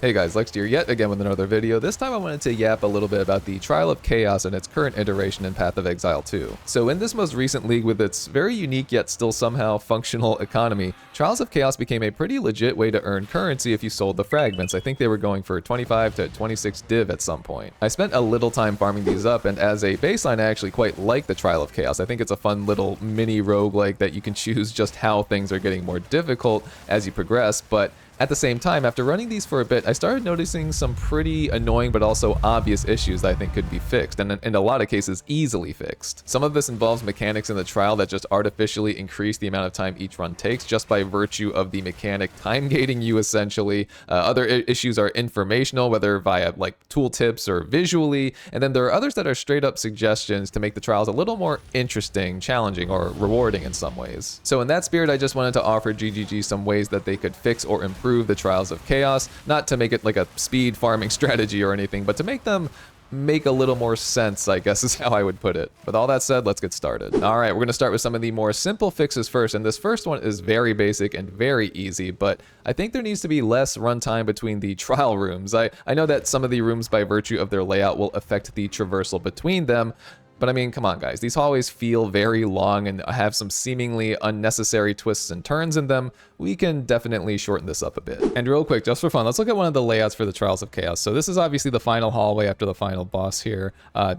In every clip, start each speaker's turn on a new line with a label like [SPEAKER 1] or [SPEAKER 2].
[SPEAKER 1] Hey guys, Lex here yet again with another video. This time I wanted to yap a little bit about the Trial of Chaos and its current iteration in Path of Exile 2. So in this most recent league with its very unique yet still somehow functional economy, Trials of Chaos became a pretty legit way to earn currency if you sold the fragments. I think they were going for 25 to 26 div at some point. I spent a little time farming these up, and as a baseline I actually quite like the Trial of Chaos. I think it's a fun little mini roguelike that you can choose just how things are getting more difficult as you progress, but at the same time, after running these for a bit, I started noticing some pretty annoying but also obvious issues that I think could be fixed, and in a lot of cases easily fixed. Some of this involves mechanics in the trial that just artificially increase the amount of time each run takes just by virtue of the mechanic time gating you essentially. Other issues are informational, whether via like tooltips or visually, and then there are others that are straight up suggestions to make the trials a little more interesting, challenging, or rewarding in some ways. So in that spirit, I just wanted to offer GGG some ways that they could fix or improve the Trials of Chaos, not to make it like a speed farming strategy or anything, but to make them make a little more sense, I guess is how I would put it. With all that said, let's get started. All right, we're going to start with some of the more simple fixes first, and this first one is very basic and very easy, but I think there needs to be less runtime between the trial rooms. I know that some of the rooms, by virtue of their layout, will affect the traversal between them, but I mean, come on guys, these hallways feel very long and have some seemingly unnecessary twists and turns in them. We can definitely shorten this up a bit. And real quick, just for fun, let's look at one of the layouts for the Trials of Chaos. So this is obviously the final hallway after the final boss here.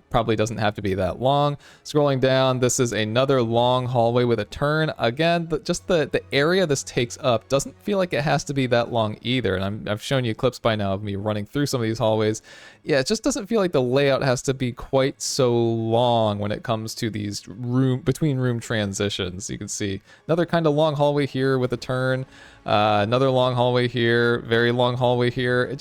[SPEAKER 1] Probably doesn't have to be that long. Scrolling down, this is another long hallway with a turn. Again, just the area this takes up doesn't feel like it has to be that long either. And I've shown you clips by now of me running through some of these hallways. Yeah, it just doesn't feel like the layout has to be quite so long when it comes to these between room transitions. You can see another kind of long hallway here with a turn, another long hallway here, very long hallway here.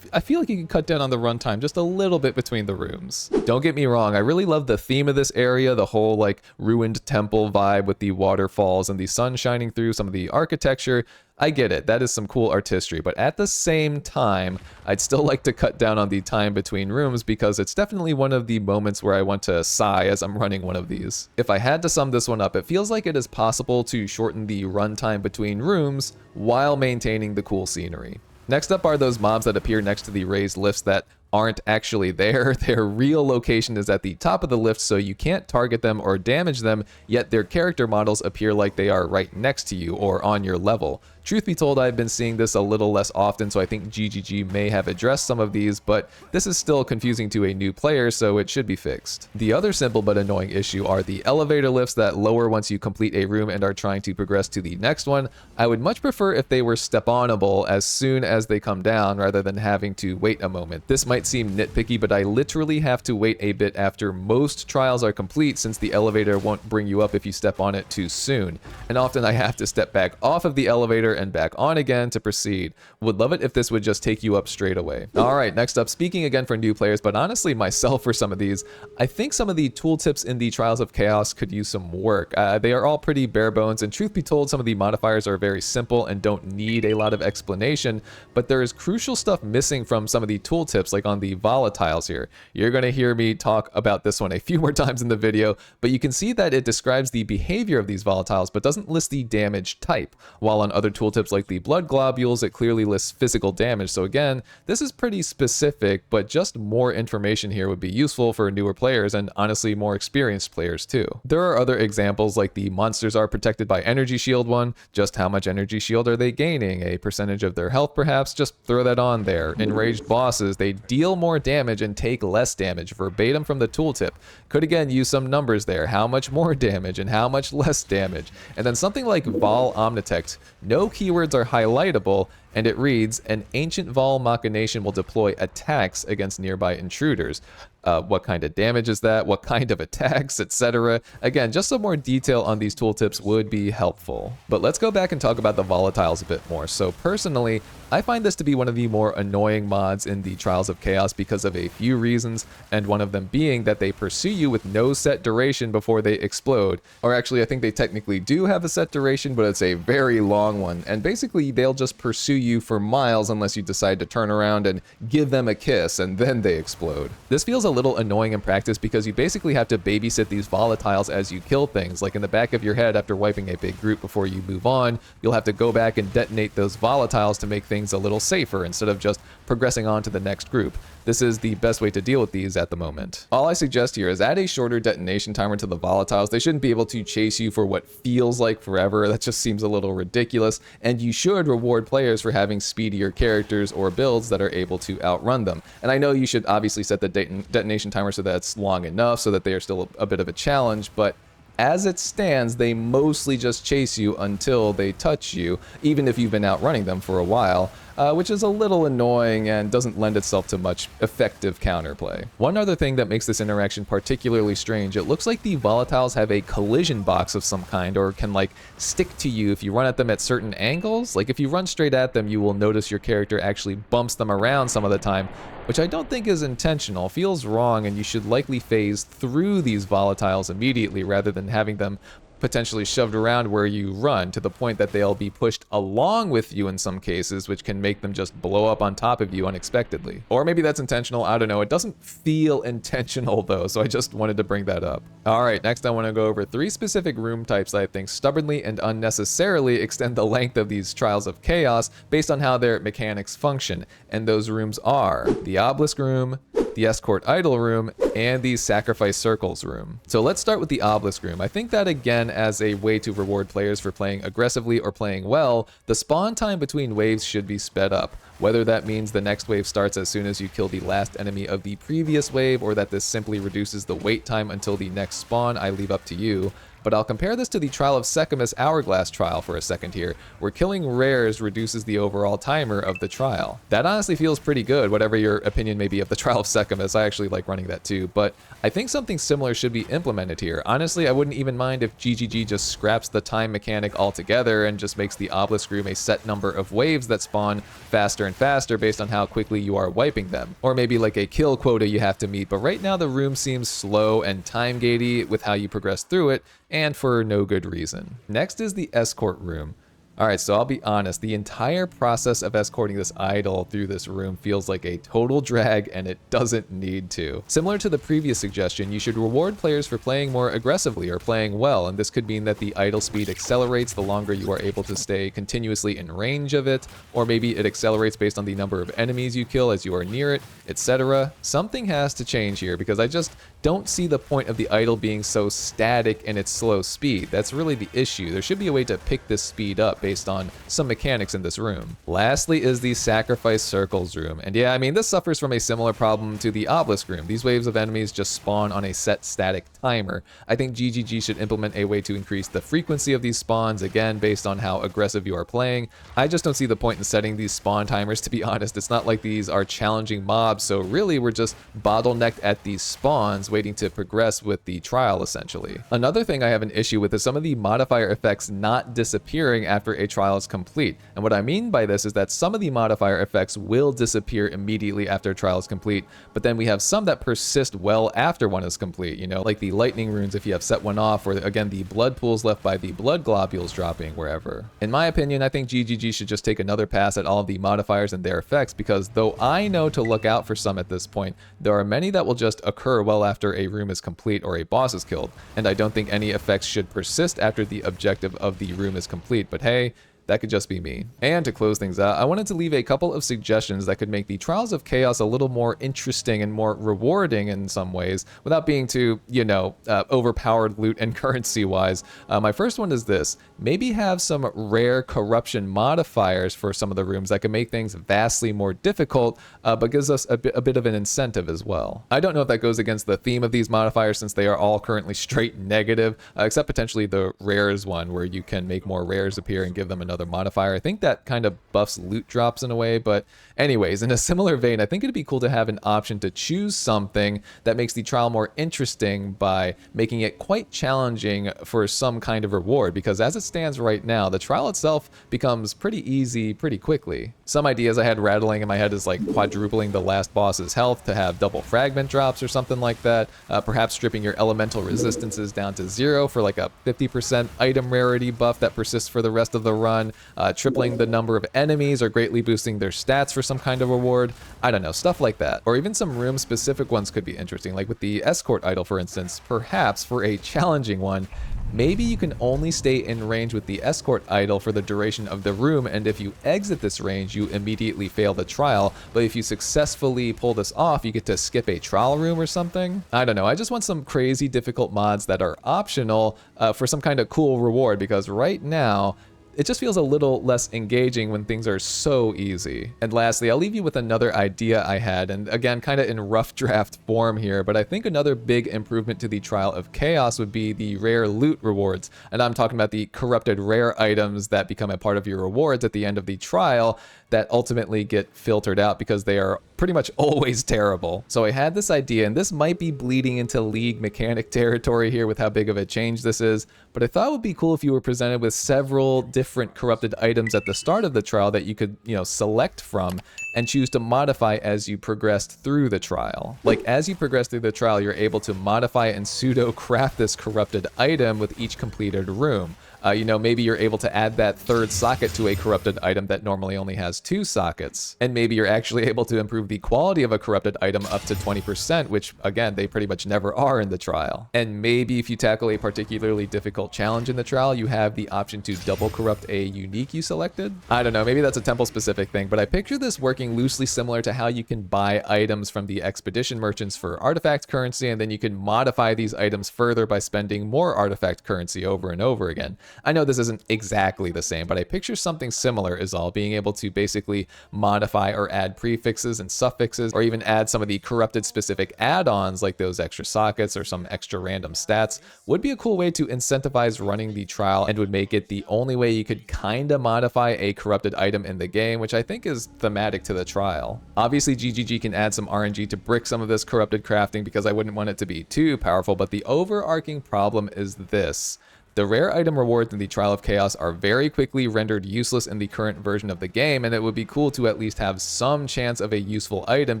[SPEAKER 1] I feel like you can cut down on the runtime just a little bit between the rooms. Don't get me wrong, I really love the theme of this area, the whole like ruined temple vibe with the waterfalls and the sun shining through, some of the architecture. I get it, that is some cool artistry, but at the same time, I'd still like to cut down on the time between rooms because it's definitely one of the moments where I want to sigh as I'm running one of these. If I had to sum this one up, it feels like it is possible to shorten the runtime between rooms while maintaining the cool scenery. Next up are those mobs that appear next to the raised lifts that aren't actually there. Their real location is at the top of the lift, so you can't target them or damage them, yet their character models appear like they are right next to you or on your level. Truth be told, I've been seeing this a little less often, so I think GGG may have addressed some of these, but this is still confusing to a new player, so it should be fixed. The other simple but annoying issue are the elevator lifts that lower once you complete a room and are trying to progress to the next one. I would much prefer if they were step-onable as soon as they come down rather than having to wait a moment. This might seem nitpicky, but I literally have to wait a bit after most trials are complete since the elevator won't bring you up if you step on it too soon. And often I have to step back off of the elevator and back on again to proceed. Would love it if this would just take you up straight away. Alright, next up, speaking again for new players, but honestly myself for some of these, I think some of the tooltips in the Trials of Chaos could use some work. They are all pretty bare bones, and truth be told, some of the modifiers are very simple and don't need a lot of explanation, but there is crucial stuff missing from some of the tooltips, like on the volatiles here. You're going to hear me talk about this one a few more times in the video, but you can see that it describes the behavior of these volatiles, but doesn't list the damage type, while on other tooltips like the blood globules, it clearly lists physical damage. So again, this is pretty specific, but just more information here would be useful for newer players and honestly more experienced players too. There are other examples like the monsters are protected by energy shield one. Just how much energy shield are they gaining? A percentage of their health perhaps? Just throw that on there. Enraged bosses, they deal more damage and take less damage, verbatim from the tooltip. Could again use some numbers there. How much more damage and how much less damage? And then something like Vol Omnitect, no keywords are highlightable, and it reads, an ancient Vol machination will deploy attacks against nearby intruders. What kind of damage is that? What kind of attacks, etc. Again, just some more detail on these tooltips would be helpful. But let's go back and talk about the volatiles a bit more. So personally, I find this to be one of the more annoying mods in the Trials of Chaos because of a few reasons, and one of them being that they pursue you with no set duration before they explode. Or actually, I think they technically do have a set duration, but it's a very long one, and basically they'll just pursue you for miles unless you decide to turn around and give them a kiss, and then they explode. This feels a little annoying in practice because you basically have to babysit these volatiles as you kill things. Like in the back of your head, after wiping a big group before you move on, you'll have to go back and detonate those volatiles to make things a little safer instead of just progressing on to the next group. This is the best way to deal with these at the moment. All I suggest here is add a shorter detonation timer to the volatiles. They shouldn't be able to chase you for what feels like forever. That just seems a little ridiculous. And you should reward players for having speedier characters or builds that are able to outrun them. And I know you should obviously set the detonation timer so that it's long enough so that they are still a bit of a challenge, but as it stands, they mostly just chase you until they touch you, even if you've been outrunning them for a while, which is a little annoying and doesn't lend itself to much effective counterplay. One other thing that makes this interaction particularly strange, it looks like the volatiles have a collision box of some kind, or can like stick to you if you run at them at certain angles. Like if you run straight at them, you will notice your character actually bumps them around some of the time, which I don't think is intentional, feels wrong, and you should likely phase through these volatiles immediately rather than having them potentially shoved around where you run, to the point that they'll be pushed along with you in some cases, which can make them just blow up on top of you unexpectedly. Or maybe that's intentional, I don't know. It doesn't feel intentional though, so I just wanted to bring that up. Alright, next I want to go over 3 specific room types that I think stubbornly and unnecessarily extend the length of these Trials of Chaos based on how their mechanics function, and those rooms are the Obelisk room, the Escort Idol room, and the Sacrifice Circles room. So let's start with the Obelisk room. I think that again, as a way to reward players for playing aggressively or playing well, the spawn time between waves should be sped up. Whether that means the next wave starts as soon as you kill the last enemy of the previous wave, or that this simply reduces the wait time until the next spawn, I leave up to you. But I'll compare this to the Trial of Stickiness Hourglass trial for a second here, where killing rares reduces the overall timer of the trial. That honestly feels pretty good, whatever your opinion may be of the Trial of Stickiness. I actually like running that too, but I think something similar should be implemented here. Honestly, I wouldn't even mind if GGG just scraps the time mechanic altogether and just makes the Obelisk room a set number of waves that spawn faster and faster based on how quickly you are wiping them. Or maybe like a kill quota you have to meet, but right now the room seems slow and time-gatey with how you progress through it, and for no good reason. Next is the Escort room. Alright, so I'll be honest, the entire process of escorting this idol through this room feels like a total drag, and it doesn't need to. Similar to the previous suggestion, you should reward players for playing more aggressively or playing well, and this could mean that the idol speed accelerates the longer you are able to stay continuously in range of it, or maybe it accelerates based on the number of enemies you kill as you are near it, etc. Something has to change here, because I just don't see the point of the idol being so static in its slow speed. That's really the issue. There should be a way to pick this speed up based on some mechanics in this room. Lastly is the Sacrifice Circles room. And yeah, I mean, this suffers from a similar problem to the Obelisk room. These waves of enemies just spawn on a set static timer. I think GGG should implement a way to increase the frequency of these spawns, again, based on how aggressive you are playing. I just don't see the point in setting these spawn timers, to be honest. It's not like these are challenging mobs, so really we're just bottlenecked at these spawns, waiting to progress with the trial, essentially. Another thing I have an issue with is some of the modifier effects not disappearing after a trial is complete. And what I mean by this is that some of the modifier effects will disappear immediately after a trial is complete, but then we have some that persist well after one is complete, you know, like the lightning runes if you have set one off, or again the blood pools left by the blood globules dropping wherever. In my opinion, I think GGG should just take another pass at all of the modifiers and their effects, because though I know to look out for some at this point, there are many that will just occur well after a room is complete or a boss is killed, and I don't think any effects should persist after the objective of the room is complete, but hey, that could just be me. And to close things out, I wanted to leave a couple of suggestions that could make the Trials of Chaos a little more interesting and more rewarding in some ways, without being too, you know, overpowered loot and currency wise. My first one is this: maybe have some rare corruption modifiers for some of the rooms that can make things vastly more difficult, but gives us a bit of an incentive as well. I don't know if that goes against the theme of these modifiers, since they are all currently straight negative, except potentially the rares one, where you can make more rares appear and give them another modifier. I think that kind of buffs loot drops in a way, but anyways, in a similar vein, I think it'd be cool to have an option to choose something that makes the trial more interesting by making it quite challenging for some kind of reward, because as it stands right now, the trial itself becomes pretty easy pretty quickly. Some ideas I had rattling in my head is like quadrupling the last boss's health to have double fragment drops or something like that, perhaps stripping your elemental resistances down to 0 for like a 50% item rarity buff that persists for the rest of the run, one, tripling the number of enemies or greatly boosting their stats for some kind of reward. I don't know, stuff like that. Or even some room-specific ones could be interesting, like with the Escort idol, for instance. Perhaps for a challenging one, maybe you can only stay in range with the Escort idol for the duration of the room, and if you exit this range, you immediately fail the trial, but if you successfully pull this off, you get to skip a trial room or something. I don't know, I just want some crazy difficult mods that are optional for some kind of cool reward, because right now, it just feels a little less engaging when things are so easy. And lastly, I'll leave you with another idea I had, and again, kind of in rough draft form here, but I think another big improvement to the Trial of Chaos would be the rare loot rewards. And I'm talking about the corrupted rare items that become a part of your rewards at the end of the trial that ultimately get filtered out because they are pretty much always terrible. So I had this idea, and this might be bleeding into league mechanic territory here with how big of a change this is, but I thought it would be cool if you were presented with several different corrupted items at the start of the trial that you could, select from and choose to modify as you progressed through the trial. Like, as you progress through the trial, you're able to modify and pseudo craft this corrupted item with each completed room. Maybe you're able to add that third socket to a corrupted item that normally only has 2 sockets. And maybe you're actually able to improve the quality of a corrupted item up to 20%, which, again, they pretty much never are in the trial. And maybe if you tackle a particularly difficult challenge in the trial, you have the option to double corrupt a unique you selected. I don't know, maybe that's a temple-specific thing, but I picture this working loosely similar to how you can buy items from the expedition merchants for artifact currency, and then you can modify these items further by spending more artifact currency over and over again. I know this isn't exactly the same, but I picture something similar is all, being able to basically modify or add prefixes and suffixes, or even add some of the corrupted specific add-ons like those extra sockets or some extra random stats would be a cool way to incentivize running the trial, and would make it the only way you could kinda modify a corrupted item in the game, which I think is thematic to the trial. Obviously, GGG can add some RNG to brick some of this corrupted crafting because I wouldn't want it to be too powerful, but the overarching problem is this. The rare item rewards in the Trial of Chaos are very quickly rendered useless in the current version of the game, and it would be cool to at least have some chance of a useful item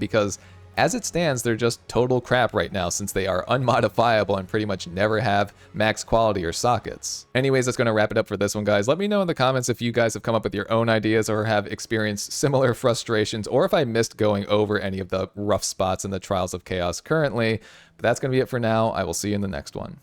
[SPEAKER 1] because, as it stands, they're just total crap right now since they are unmodifiable and pretty much never have max quality or sockets. Anyways, that's going to wrap it up for this one, guys. Let me know in the comments if you guys have come up with your own ideas or have experienced similar frustrations, or if I missed going over any of the rough spots in the Trials of Chaos currently. But that's going to be it for now. I will see you in the next one.